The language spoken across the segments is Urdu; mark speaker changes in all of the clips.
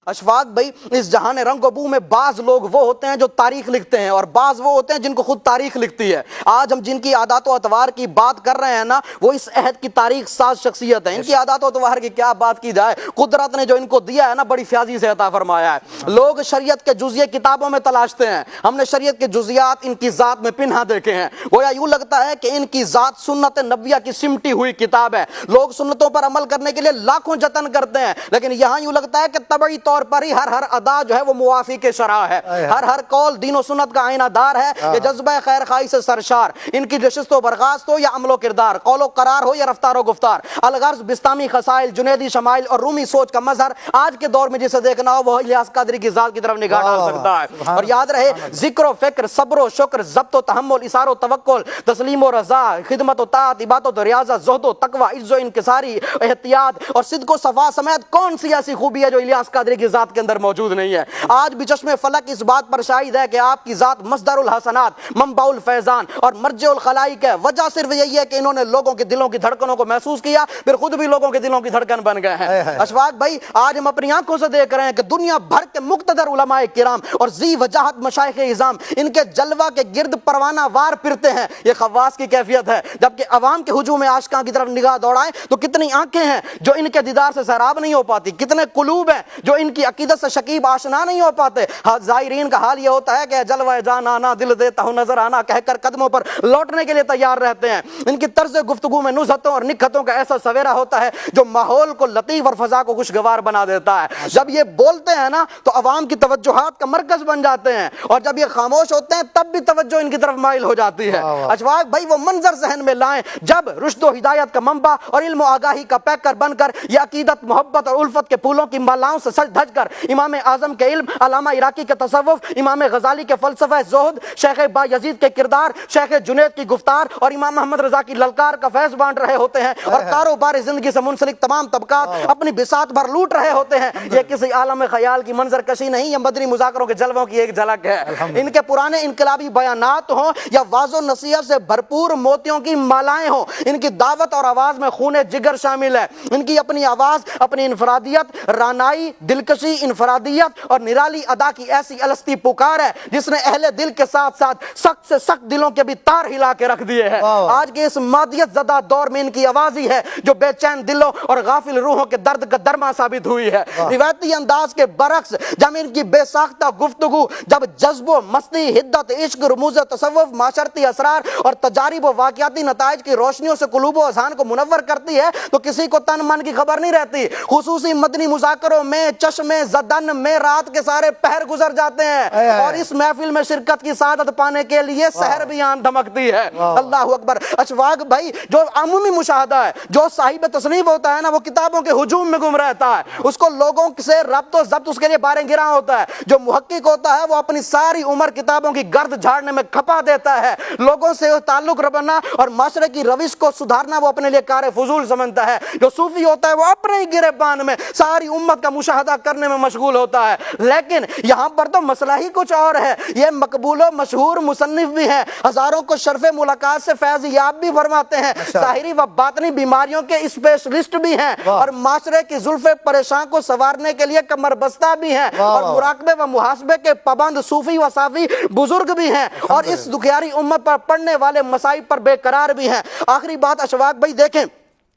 Speaker 1: اشفاق بھائی، اس جہان رنگ و بو میں بعض لوگ وہ ہوتے ہیں جو تاریخ لکھتے ہیں اور بعض وہ ہوتے ہیں جن کو خود تاریخ لکھتی ہے۔ آج ہم جن کی عادات و اطوار کی بات کر رہے ہیں نا، وہ اس عہد کی تاریخ ساز شخصیت ہے۔ ان کی عادات و اطوار کی کیا بات کی جائے، قدرت نے جو ان کو دیا ہے نا، بڑی فیاضی سے عطا فرمایا ہے۔ لوگ شریعت کے جزیے کتابوں میں تلاشتے ہیں، ہم نے شریعت کے جزیات ان کی ذات میں پنہا دیکھے ہیں۔ گویا یوں لگتا ہے کہ ان کی ذات سنت نبویہ کی سمٹی ہوئی کتاب ہے۔ لوگ سنتوں پر عمل کرنے کے لیے لاکھوں جتن کرتے ہیں، لیکن یہاں یوں لگتا ہے کہ طبعی طور پر ہی ہر ادا جو ہے وہ موافق شرع ہے، ہر قول دین و سنت کا آئینہ دار ہے، یہ جذبہ خیر خواہی سے سرشار۔ ان کی نشست و برخاست ہو یا عمل و کردار، قول و قرار ہو یا رفتار و گفتار، الغرض بستامی خصائل، جنیدی شمائل اور رومی سوچ کا مظہر، آج کے دور میں جسے دیکھنا ہو وہ الیاس قادری کی ذات کی طرف نگاہ ڈال سکتا ہے۔ اور یاد رہے، ذکر و فکر، صبر و شکر، ضبط و تحمل، اثار و توکل، تسلیم و رضا، خدمت و طاعت، عبادت و ریاضہ، زہد و تقوی، عز و انکساری، احتیاط اور صدق و صفا سمیت کون سی ایسی خوبی ہے جو الیاس قادری کی ذات کے اندر موجود نہیں ہے؟ آج بھی چشم فلک اس بات پر شاہد ہے کہ آپ کی ذات مصدر الحسنات، منبع الفیضان اور مرجع الخلائق ہے۔ وجہ صرف یہی ہے کہ انہوں نے لوگوں کے دلوں کی دھڑکنوں کو محسوس کیا، پھر خود بھی لوگوں کے دلوں کی دھڑکن بن گئے ہیں۔ اشفاق بھائی، آج ہم اپنی آنکھوں سے دیکھ رہے ہیں کہ دنیا بھر کے مقتدر علماء کرام اور ذی وجاہت مشائخ اعظام ان کے جلوہ کے گرد پروانہ وار پھرتے ہیں۔ یہ خواص کی کیفیت ہے۔ جبکہ عوام کے ہجوم عاشقاں کی طرف نگاہ دوڑائیں تو کتنی آنکھیں ہیں جو ان کے دیدار سے سیراب نہیں ہو پاتی، کتنے قلوب ہیں جو ان کی عقیدت سے شکیب آشنا نہیں ہو پاتے۔ زائرین کا حال یہ ہوتا ہے کہ جلوہ جان آنا، دل دیتا ہوں نظر آنا کہہ کر قدموں پر لوٹنے کے لیے تیار رہتے ہیں۔ ان کی طرز گفتگو میں نزہتوں اور نکھتوں کا ایسا سویرا ہوتا ہے جو ماحول کو لطیف اور فضا کو خوشگوار بنا دیتا ہے۔ جب یہ بولتے ہیں نا تو عوام کی توجہات کا مرکز بن جاتے ہیں، اور جب یہ خاموش ہوتے ہیں تب بھی توجہ ان کی طرف مائل ہو جاتی ہے۔ اشفاق بھائی، وہ منظر ذہن میں لائیں جب رشد و ہدایت کا منبع اور علم و آگاہی کا پیکر بن کر یہ عقیدت، محبت اور الفت کے پھولوں کی مالاؤں سے سج دھج کر امام اعظم کے علم، علامہ عراقی کے تصوف، امام غزالی کے فلسفہ زہد، شیخ بایزید کے کردار، شیخ جنید کی گفتار اور امام محمد رضا کی للکار کا فیض بانٹ رہے ہوتے ہیں، اور کاروبار زندگی سے منسلک تمام طبقات اپنی بساط بھر لوٹ رہے ہوتے ہیں۔ یہ کسی عالم خیال کی منظر کشی نہیں، یہ مدنی مذاکروں کے جلووں کی ایک جھلک ہے۔ ان کے پرانے انقلابی بیانات ہوں یا واضح و نصیحت سے بھرپور موتیوں کی مالائیں ہوں، ان کی دعوت اور آواز میں خون جگر شامل ہے۔ ان کی اپنی آواز، اپنی انفرادیت، رانائی، دلکشی، انفرادیت اور نرالی ادا کی ایسی الستی پکار ہے جس نے اہل دل کے ساتھ ساتھ سخت سے سخت دلوں کے بھی تار ہلا کے رکھ دیے ہیں۔ آج کے اس مادیت زدہ دور میں ان کی آواز ہی ہے جو بے چین دلوں اور غافل روحوں کے درد کا درما ثابت ہوئی ہے۔ روایتی انداز کے برعکس جب ان کی بے ساختہ گفتگو، جب جذب و مستی، حدت عشق، رموز تصوف، معاشرتی اسرار اور تجارب و واقعاتی نتائج کی روشنیوں سے قلوب و اذہان کو منور کرتی ہے تو کسی کو تن من کی خبر نہیں رہتی۔ خصوصی مدنی مذاکروں میں چشم زدن میں رات کے سارے پہر گزر جاتے ہیں، اور اس محفل میں شرکت کی سعادت پانے کے لیے سحر بھی آن دھمکتی ہے۔ اللہ اکبر۔ اشفاق بھائی، جو عمومی مشاہدہ ہے، جو صاحب تصنیف ہوتا ہے نا، وہ کتابوں کے ہجوم میں گم رہتا ہے، اس کو لوگوں سے ربط و ضبط اس کے لیے باریں گراں ہوتا ہے۔ جو محقق ہوتا ہے وہ اپنی ساری عمر کتابوں کی گرد جھاڑنے میں کھپا دیتا ہے۔ لوگوں سے تعلق ربنا اور معاشرے کی روش کو سدھارنا وہ اپنے لیے کار فضول سمجھتا ہے۔ جو صوفی ہوتا ہے وہ اپنے ہی گریبان میں ساری امت کا مشاہدہ کرنے میں مشغول ہوتا ہے۔ لیکن یہاں پر تو مسئلہ ہی کچھ اور ہے۔ یہ مقبول و مشہور مصنف بھی ہیں، ہزاروں کو شرف ملاقات سے فیض یاب بھی فرماتے ہیں، ظاہری و باطنی بیماریوں کے اسپیشلسٹ بھی ہیں، اور معاشرے کی زلف پریشان کو سنوارنے کے لیے کمر بستہ بھی ہیں، اور مراقبے و محاسبے کے پابند صوفی و صافی بزرگ بھی ہیں، اور اس دکھیاری امت پر پڑنے والے مصائب پر بے قرار بھی ہیں۔ آخری بات اشفاق بھائی دیکھیں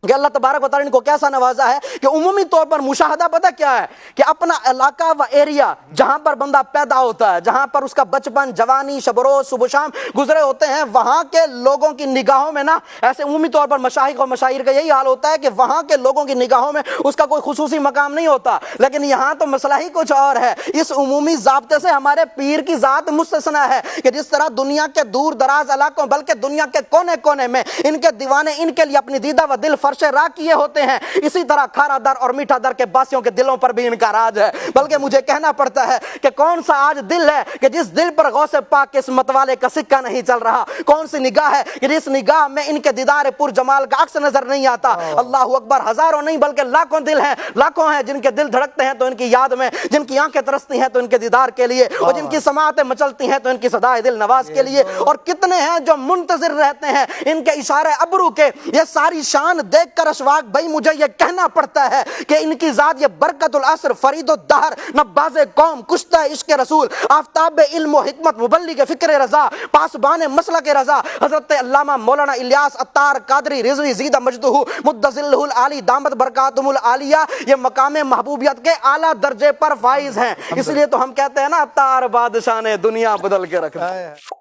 Speaker 1: کہ اللہ تبارک و تعالیٰ نے ان کو کیسا نوازا ہے کہ عمومی طور پر مشاہدہ پتہ کیا ہے کہ اپنا علاقہ و ایریا جہاں پر بندہ پیدا ہوتا ہے، جہاں پر اس کا بچپن، جوانی، شب و روز، صبح و شام گزرے ہوتے ہیں، وہاں کے لوگوں کی نگاہوں میں نا، ایسے عمومی طور پر مشائخ و مشاہیر کا یہی حال ہوتا ہے کہ وہاں کے لوگوں کی نگاہوں میں اس کا کوئی خصوصی مقام نہیں ہوتا، لیکن یہاں تو مسئلہ ہی کچھ اور ہے۔ اس عمومی ضابطے سے ہمارے پیر کی ذات مستثنا ہے کہ جس طرح دنیا کے دور دراز علاقوں بلکہ دنیا کے کونے کونے میں ان کے دیوانے ان کے لیے اپنی دیدہ و دل فرش راہ کیے ہوتے ہیں، اسی طرح کھارا در اور میٹھا در کے باسیوں کے دلوں پر بھی ان کا راج ہے۔ بلکہ مجھے کہنا پڑتا ہے کہ کون سا آج دل ہے کہ جس دل پر غوث پاک کے اس متوالے کا سکہ نہیں چل رہا، کون سی نگاہ ہے کہ جس نگاہ میں ان کے دیدار پر جمال کا عکس نظر نہیں آتا۔ اللہ اکبر۔ ہزاروں نہیں بلکہ لاکھوں دل ہیں، لاکھوں ہیں جن کے دل دھڑکتے ہیں تو ان کی یاد میں، جن کی آنکھیں ترستی ہیں تو ان کے دیدار کے لیے، اور جن کی سماعتیں مچلتی ہیں تو ان کی صدائے دل نواز کے لیے، اور کتنے ہیں جو منتظر رہتے ہیں ان کے اشارے ابرو کے۔ یہ ساری شان دیکھ دیکھ کر اشواق بھائی مجھے یہ کہنا پڑتا ہے کہ ان کی ذات یہ برکت العصر فرید الدہر نباز قوم کشتہ عشق رسول آفتاب علم و حکمت مبلغ فکر رضا پاسبان مسلک رضا حضرت علامہ مولانا الیاس عطار قادری رضوی زیدہ مجدہ مدظلہ العالی دامت برکاتہم العالیہ یہ مقام محبوبیت کے اعلیٰ درجے پر فائز ہیں. اس لیے تو ہم کہتے ہیں نا عطار بادشاہ نے دنیا بدل کے رکھ دی.